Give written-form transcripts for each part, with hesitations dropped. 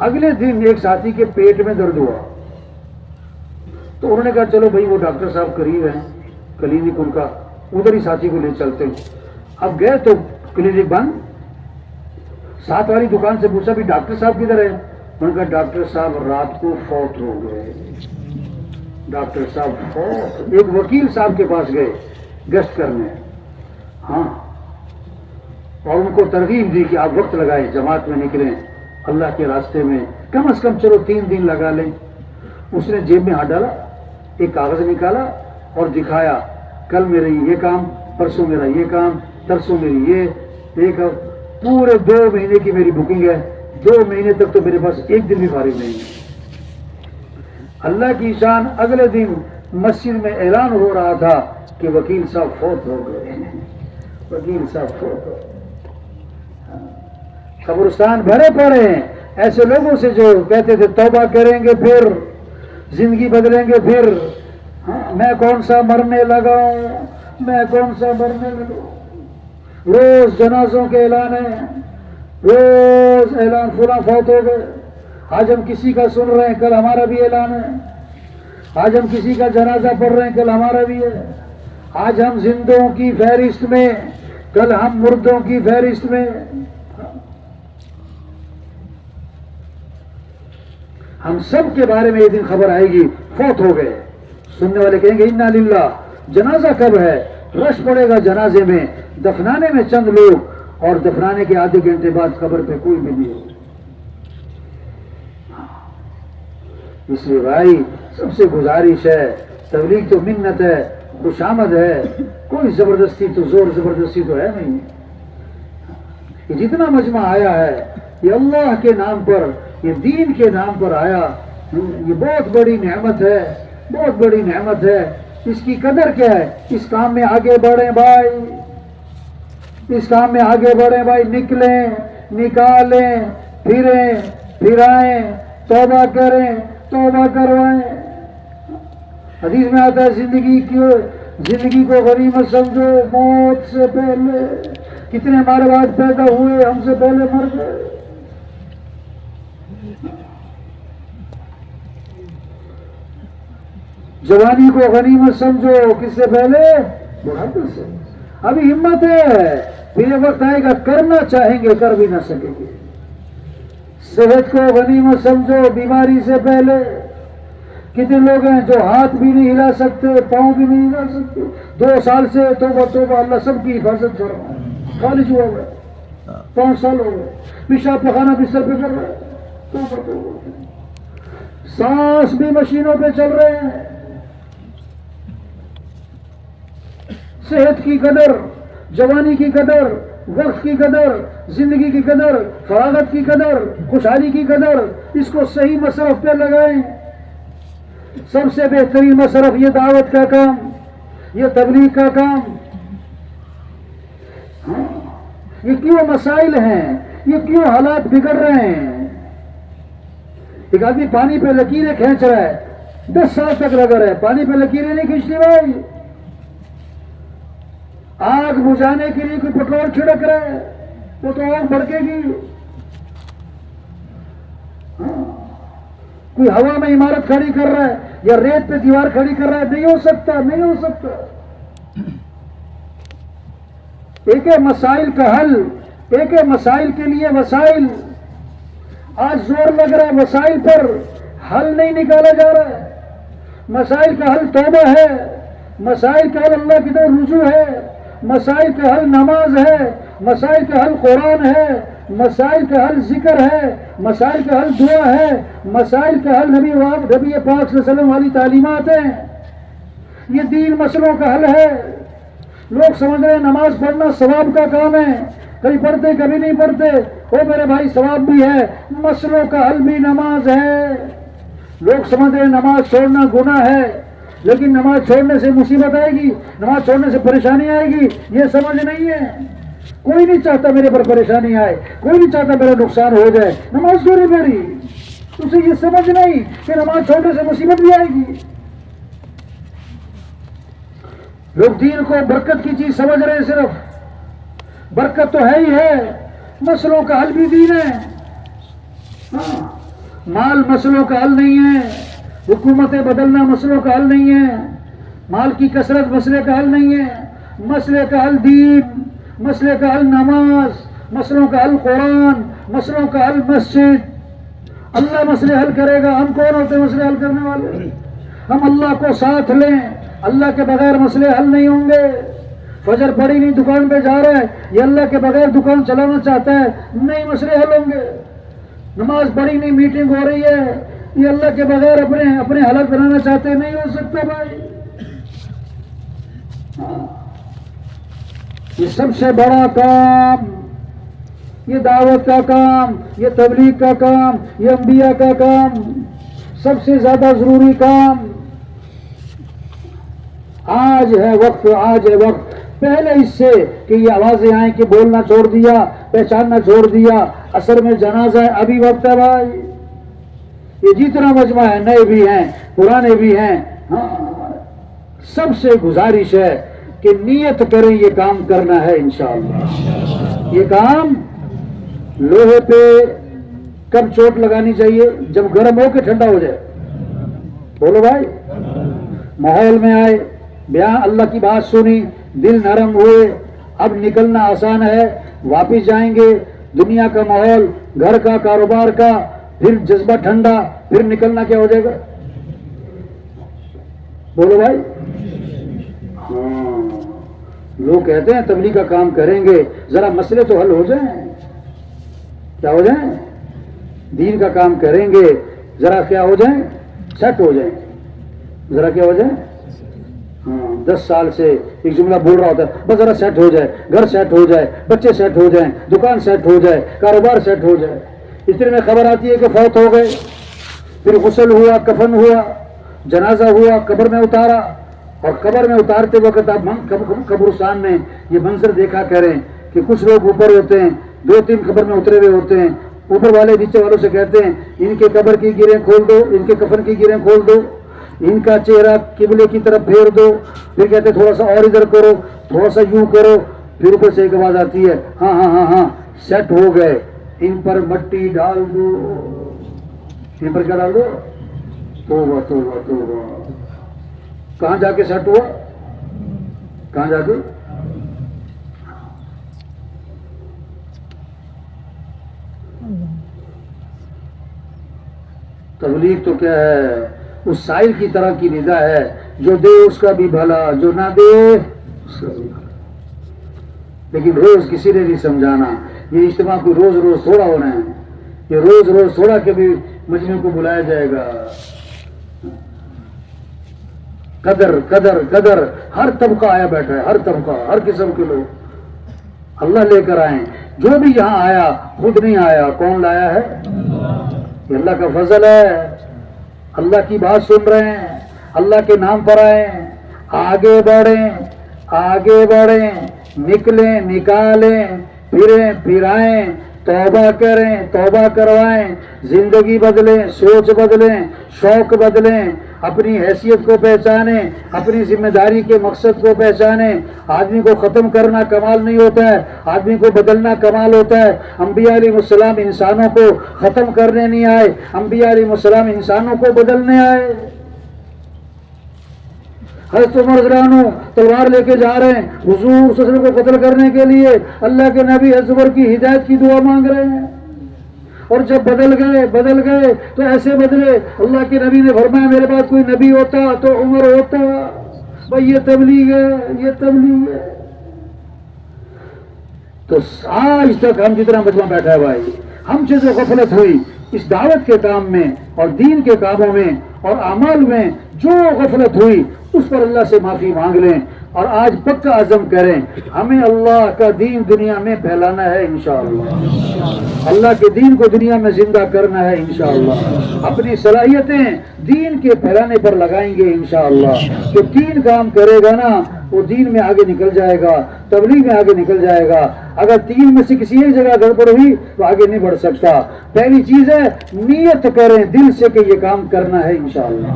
اگلے دن ایک ساتھی کے پیٹ میں درد ہوا تو انہوں نے کہا چلو بھائی وہ ڈاکٹر صاحب قریب ہیں کلینک ان کا، ادھر ہی ساتھی کو لے چلتے ہیں۔ اب گئے تو کلینک بند، ساتھ والی دکان سے پوچھا بھی ڈاکٹر صاحب کدھر ہے؟ انہوں نے کہا ڈاکٹر صاحب رات کو فوت ہو گئے، ڈاکٹر صاحب فوت۔ ایک وکیل صاحب کے پاس گئے گشت کرنے، ہاں، اور ان کو ترغیب دی کہ آپ وقت لگائیں، جماعت میں نکلیں اللہ کے راستے میں، کم از کم چلو 3 دن لگا لیں۔ اس نے جیب میں ہاتھ ڈالا، ایک کاغذ نکالا اور دکھایا، کل میرا یہ کام، پرسوں میرا یہ کام، ترسوں میری یہ، ایک پورے 2 مہینے کی میری بکنگ ہے، 2 مہینے تک تو میرے پاس ایک دن بھی فارغ نہیں ہے۔ اللہ کی شان، اگلے دن مسجد میں اعلان ہو رہا تھا کہ وکیل صاحب فوت ہو گئے، وکیل صاحب فوت ہو گئے۔ قبرستان بھرے پڑے ہیں ایسے لوگوں سے جو کہتے تھے توبہ کریں گے پھر زندگی بدلیں گے پھر، میں کون سا مرنے لگا ہوں، میں کون سا مرنے لگا ہوں۔ روز جنازوں کے اعلان ہیں، روز اعلان فلاں فوت ہو گئے۔ آج ہم کسی کا سن رہے ہیں، کل ہمارا بھی اعلان ہے۔ آج ہم کسی کا جنازہ پڑھ رہے ہیں، کل ہمارا بھی ہے۔ آج ہم زندوں کی فہرست میں، کل ہم مردوں کی فہرست میں۔ ہم سب کے بارے میں ایک دن خبر آئے گی فوت ہو گئے، سننے والے کہیں گے انا للہ۔ جنازہ کب ہے؟ رش پڑے گا جنازے میں، دفنانے میں چند لوگ، اور دفنانے کے آدھے گھنٹے بعد قبر پہ کوئی بھی نہیں ہو۔ اس لیے بھائی سب سے گزارش ہے، تبلیغ تو منت ہے، خوش آمد ہے، کوئی زبردستی تو زور زبردستی تو ہے نہیں۔ کہ جتنا مجمع آیا ہے یہ اللہ کے نام پر، یہ دین کے نام پر آیا، یہ بہت بڑی نعمت ہے، بہت بڑی نعمت ہے۔ اس کی قدر کیا ہے؟ اس کام میں آگے بڑھیں بھائی، اس کام میں آگے بڑھیں بھائی، نکلیں، نکالیں، پھریں، پھرائیں، توبہ کریں، توبہ کروائیں۔ حدیث میں آتا ہے زندگی کو غنیمت سمجھو، موت سے پہلے کتنے ہمارے بعد پیدا ہوئے، ہم سے پہلے مر گئے۔ جوانی کو غنیمت سمجھو، کس سے پہلے؟ بڑھاپے سے۔ ابھی ہمت ہے، پھر یہ وقت آئے گا کرنا چاہیں گے کر بھی نہ سکیں گے۔ صحت کو غنیمت سمجھو، بیماری سے پہلے۔ کتنے لوگ ہیں جو ہاتھ بھی نہیں ہلا سکتے، پاؤں بھی نہیں ہلا سکتے، 2 سال سے توبہ توبہ، اللہ سب کی حفاظت کر رہا ہے، خالص ہوا ہوا ہے، 5 سال ہو گئے، پیشاب پخانا بستر پہ کر رہا ہے، توبہ توبہ، سانس بھی مشینوں پہ چل رہے ہیں۔ صحت کی قدر، جوانی کی قدر، وقت کی قدر، زندگی کی قدر، فراغت کی قدر، خوشحالی کی قدر، اس کو صحیح مصرف پہ لگائیں۔ سب سے بہترین مصرف یہ دعوت کا کام، یہ تبلیغ کا کام۔ یہ کیوں مسائل ہیں، یہ کیوں حالات بگڑ رہے ہیں؟ ایک آدمی پانی پہ لکیریں کھینچ رہا ہے، 10 سال تک لگا رہا ہے، پانی پہ لکیریں نہیں کھینچتی بھائی۔ آگ بجھانے کے لیے کوئی پٹرول چھڑک رہا ہے، وہ تو آگ بھڑکے گی۔ کوئی ہوا میں عمارت کھڑی کر رہا ہے یا ریت پہ دیوار کھڑی کر رہا ہے، نہیں ہو سکتا، نہیں ہو سکتا۔ ایک ہے مسائل کا حل، ایک ہے مسائل کے لیے وسائل۔ آج زور لگ رہا ہے مسائل پر، حل نہیں نکالا جا رہا ہے۔ مسائل کا حل توبہ ہے، مسائل کا حل اللہ کی طرف رجوع ہے، مسائل کا حل نماز ہے، مسائل کا حل قرآن ہے، مسائل کا حل ذکر ہے، مسائل کا حل دعا ہے، مسائل کا حل نبی پاک صلی اللہ علیہ وسلم والی تعلیمات ہیں۔ یہ دین مسئلوں کا حل ہے۔ لوگ سمجھ رہے ہیں نماز پڑھنا ثواب کا کام ہے، کبھی پڑھتے کبھی نہیں پڑھتے، او میرے بھائی ثواب بھی ہے، مسئلوں کا حل بھی نماز ہے۔ لوگ سمجھ رہے ہیں نماز چھوڑنا گناہ ہے، لیکن نماز چھوڑنے سے مصیبت آئے گی، نماز چھوڑنے سے پریشانی آئے گی، یہ سمجھ نہیں ہے۔ کوئی نہیں چاہتا میرے پر پریشانی آئے، کوئی نہیں چاہتا میرا نقصان ہو جائے، نماز کیوں نہیں پڑھی؟ اسے یہ سمجھ نہیں کہ نماز چھوڑنے سے مصیبت بھی آئے گی۔ لوگ دین کو برکت کی چیز سمجھ رہے ہیں، صرف برکت تو ہے ہی ہے، مسئلوں کا حل بھی دین ہے۔ مال مسئلوں کا حل نہیں ہے، حکومتیں بدلنا مسئلوں کا حل نہیں ہے، مال کی کثرت مسئلے کا حل نہیں ہے، مسئلے کا حل دین، مسئلے کا حل نماز، مسئلوں کا حل قرآن، مسئلوں کا حل مسجد۔ اللہ مسئلے حل کرے گا، ہم کون ہوتے ہیں مسئلے حل کرنے والے؟ ہم اللہ کو ساتھ لیں، اللہ کے بغیر مسئلے حل نہیں ہوں گے۔ فجر پڑی نہیں، دکان پہ جا رہا ہے، یہ اللہ کے بغیر دکان چلانا چاہتا ہے، نہیں مسئلے حل ہوں گے۔ نماز پڑھی نہیں، میٹنگ ہو رہی ہے، یہ اللہ کے بغیر اپنے حالت بنانا چاہتے ہیں، نہیں ہو سکتا بھائی۔ یہ سب سے بڑا کام، یہ دعوت کا کام، یہ تبلیغ کا کام، یہ انبیاء کا کام، سب سے زیادہ ضروری کام آج ہے وقت، آج ہے وقت۔ پہلے اس سے کہ یہ آوازیں آئیں کہ بولنا چھوڑ دیا، پہچاننا چھوڑ دیا، اثر میں جنازہ ہے، ابھی وقت ہے بھائی۔ یہ جتنا مجمع ہے، نئے بھی ہیں پرانے بھی ہیں، ہاں، سب سے گزارش ہے کہ نیت کریں یہ کام کرنا ہے انشاءاللہ۔ یہ کام لوہے پہ کب چوٹ لگانی چاہیے؟ جب گرم ہو کے ٹھنڈا ہو جائے۔ بولو بھائی، ماحول میں آئے، بیان اللہ کی بات سنی، دل نرم ہوئے، اب نکلنا آسان ہے، واپس جائیں گے، دنیا کا ماحول، گھر کا، کاروبار کا، پھر جذبہ ٹھنڈا، پھر نکلنا کیا ہو جائے گا؟ بولو بھائی۔ ہاں، لوگ کہتے ہیں تبلیغ کا کام کریں گے، ذرا مسئلے تو حل ہو جائیں، کیا ہو جائیں؟ دین کا کام کریں گے، ذرا کیا ہو جائیں؟ سیٹ ہو جائیں، ذرا کیا ہو جائیں؟ ہاں، 10 سال سے ایک جملہ بول رہا ہوتا ہے، بس ذرا سیٹ ہو جائے، گھر سیٹ ہو جائے، بچے سیٹ ہو جائیں، دکان سیٹ ہو جائے، کاروبار سیٹ ہو جائے۔ اتنے میں خبر آتی ہے کہ فوت ہو گئے، پھر غسل ہوا، کفن ہوا، جنازہ ہوا، قبر میں اتارا، اور قبر میں اتارتے وقت آپ قبرستان میں یہ منظر دیکھا کریں کہ کچھ لوگ اوپر ہوتے ہیں، 2-3 قبر میں اترے ہوئے ہوتے ہیں، اوپر والے نیچے والوں سے کہتے ہیں ان کے قبر کی گیریں کھول دو، ان کے کفن کی گیریں کھول دو، ان کا چہرہ قبلے کی طرف پھیر دو، پھر کہتے تھوڑا سا اور ادھر کرو، تھوڑا سا یوں کرو، پھر اوپر سے ایک آواز آتی ہے، ہاں ہاں ہاں ہاں سیٹ ہو گئے، ان پر مٹی ڈال دو، ان پر کیا ڈال دو؟ توبہ توبہ توبہ۔ کہاں جا کے سیٹ ہوا؟ کہاں جا کے؟ تبلیغ تو کیا ہے؟ اس سائل کی طرح کی ندا ہے، جو دے اس کا بھی بھلا، جو نہ دے اس کا بھی بھلا۔ لیکن روز کسی نے نہیں سمجھانا، یہ اجتماع کوئی روز روز تھوڑا ہونا ہے، یہ روز روز تھوڑا کہ بھی مجمع کو بلایا جائے گا۔ قدر قدر قدر، ہر طبقہ آیا بیٹھا ہے، ہر طبقہ، ہر قسم کے لوگ اللہ لے کر آئے۔ جو بھی یہاں آیا خود نہیں آیا، کون لایا ہے؟ یہ اللہ کا فضل ہے، اللہ کی بات سن رہے ہیں، اللہ کے نام پر آئے، آگے بڑھیں، آگے بڑھیں، نکلیں، نکالیں، پھریں، پھرائیں، توبہ کریں، توبہ کروائیں، زندگی بدلیں، سوچ بدلیں، شوق بدلیں، اپنی حیثیت کو پہچانیں، اپنی ذمہ داری کے مقصد کو پہچانیں۔ آدمی کو ختم کرنا کمال نہیں ہوتا ہے، آدمی کو بدلنا کمال ہوتا ہے۔ انبیاء علیہ السلام انسانوں کو ختم کرنے نہیں آئے، انبیاء علیہ السلام انسانوں کو بدلنے آئے۔ حضرت عمر رضی اللہ عنہ تلوار لے کے جا رہے ہیں حضور صلی اللہ علیہ وسلم کو قتل کرنے کے لیے، اللہ کے نبی حضرت عمر کی ہدایت کی دعا مانگ رہے ہیں، اور جب بدل گئے تو ایسے بدلے، اللہ کے نبی نے فرمایا میرے پاس کوئی نبی ہوتا تو عمر ہوتا۔ بھائی یہ تبلیغ ہے، یہ تبلیغ ہے۔ تو آج تک ہم جتنا مجمع بیٹھا ہے بھائی، ہم سے جو غفلت ہوئی اس دعوت کے کام میں اور دین کے کاموں میں اور اعمال میں، جو غفلت ہوئی اس پر اللہ سے معافی مانگ لیں، اور آج پکا عزم کریں ہمیں اللہ کا دین دنیا میں پھیلانا ہے انشاءاللہ، اللہ کے دین کو دنیا میں زندہ کرنا ہے انشاءاللہ، اپنی صلاحیتیں دین کے پھیلانے پر لگائیں گے انشاءاللہ۔ جو دین کام کرے گا نا وہ دین میں آگے نکل جائے گا، تبلیغ میں آگے نکل جائے گا۔ اگر تین میں سے کسی ایک جگہ گڑبڑ ہوئی تو آگے نہیں بڑھ سکتا۔ پہلی چیز ہے نیت کریں دل سے کہ یہ کام کرنا ہے انشاءاللہ۔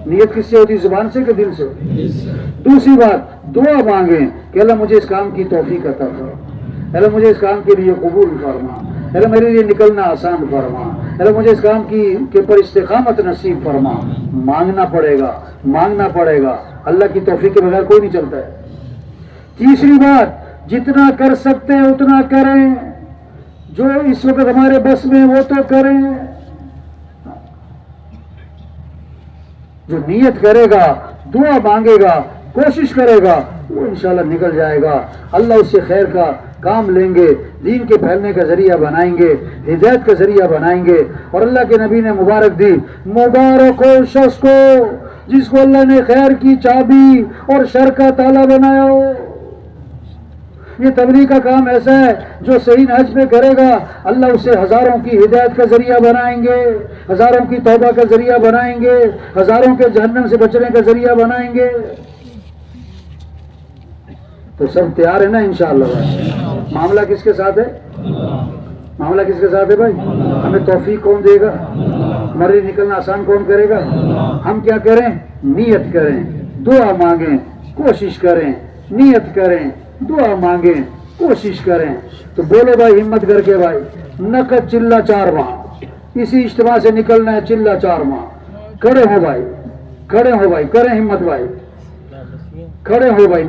نیت کس سے ہوتی؟ زبان سے کہ دل سے؟ دوسری بات، دعا مانگیں کہ اللہ مجھے اس کام کی توفیق عطا فرما، اللہ مجھے اس کام کے لیے قبول فرما، اللہ میرے لیے نکلنا آسان فرما، اللہ مجھے اس کام کے پر استقامت نصیب فرما. مانگنا پڑے گا. اللہ کی توفیق کے بغیر کوئی نہیں چلتا ہے. تیسری بات، جتنا کر سکتے ہیں اتنا کریں. جو اس وقت ہمارے بس میں وہ تو کریں. جو نیت کرے گا، دعا مانگے گا، کوشش کرے گا، وہ انشاءاللہ نکل جائے گا. اللہ اس سے خیر کا کام لیں گے، دین کے پھیلنے کا ذریعہ بنائیں گے، ہدایت کا ذریعہ بنائیں گے. اور اللہ کے نبی نے مبارک دی، مبارک ہو شخص کو جس کو اللہ نے خیر کی چابی اور شر کا تالا بنایا ہو. یہ تبلیغ کا کام ایسا ہے جو صحیح نہج پہ کرے گا، اللہ اسے ہزاروں کی ہدایت کا ذریعہ بنائیں گے، ہزاروں کی توبہ کا ذریعہ بنائیں گے، ہزاروں کے جہنم سے بچنے کا ذریعہ بنائیں گے. تو سب تیار ہے نا انشاءاللہ بھائی؟ معاملہ کس کے ساتھ ہے؟ معاملہ کس کے ساتھ ہے بھائی؟ ہمیں توفیق کون دے گا؟ مرضی نکلنا آسان کون کرے گا؟ ہم کیا کریں؟ نیت کریں، دعا مانگیں، کوشش کریں. نیت کریں، دعا مانگیں، کوشش کریں. تو بولو بھائی ہمت کر کے بھائی، نقد چلہ 4 ماہ اسی اجتماع سے نکلنا ہے. چلہ 4 ماہ. کھڑے ہو بھائی، کریں ہمت بھائی، کھڑے ہو بھائی.